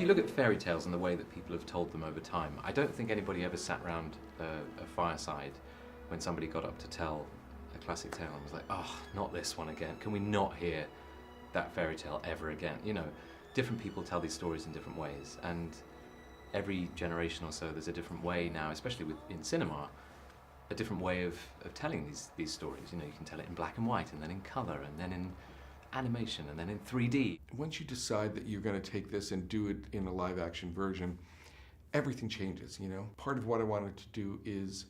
you look at fairy tales and the way that people have told them over time, I don't think anybody ever sat around a fireside when somebody got up to tell a classic tale and was like, oh, not this one again. Can we not hear that fairy tale ever again? You know, different people tell these stories in different ways, and every generation or so there's a different way now, especially in cinema, a different way of telling these stories. You know, you can tell it in black and white, and then in color, and then in animation, and then in 3D. Once you decide that you're going to take this and do it in a live action version, everything changes, you know? Part of what I wanted to do is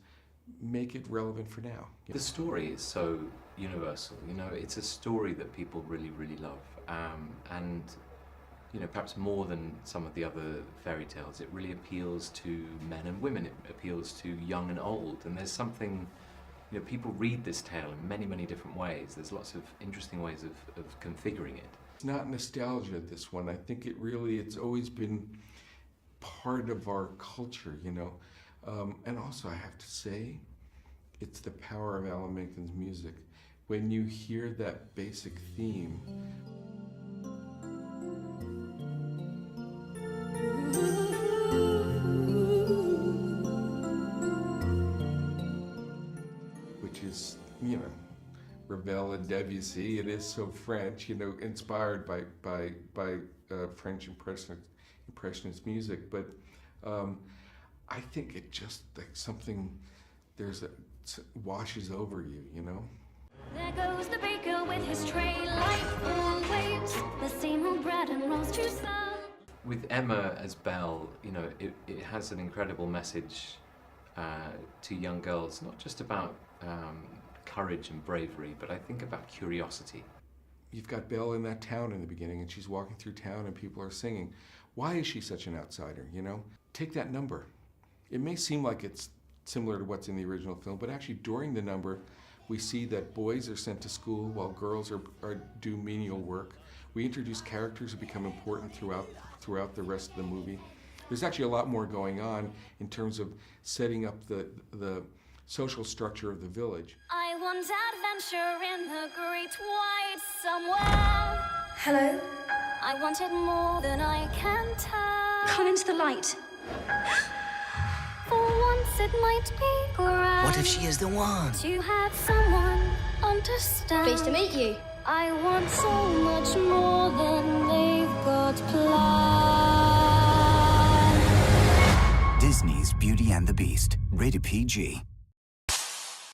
make it relevant for now. The story is so universal, you know, it's a story that people really, really love. And, you know, perhaps more than some of the other fairy tales, it really appeals to men and women, it appeals to young and old, and there's something, you know, people read this tale in many, many different ways. There's lots of interesting ways of configuring it. It's not nostalgia, this one. I think it's always been part of our culture, you know. And also, I have to say, it's the power of Alan Menken's music. When you hear that basic theme, which is, you know, Ravel and Debussy, it is so French, you know, inspired by French impressionist music, but I think it just like something washes over you, you know. There goes the baker with his tray, like full waves, the same old bread and rolls to some. With Emma as Belle, you know, it has an incredible message to young girls, not just about courage and bravery, but I think about curiosity. You've got Belle in that town in the beginning, and she's walking through town and people are singing. Why is she such an outsider, you know? Take that number. It may seem like it's similar to what's in the original film, but actually during the number, we see that boys are sent to school while girls do menial work. We introduce characters who become important throughout the rest of the movie. There's actually a lot more going on in terms of setting up the social structure of the village. I want adventure in the great wide somewhere. Hello? I want it more than I can tell. Come into the light. For once it might be grand. What if she is the one? To have someone understand. Pleased to meet you. I want so much more than they've got planned. Disney's Beauty and the Beast. Rated PG.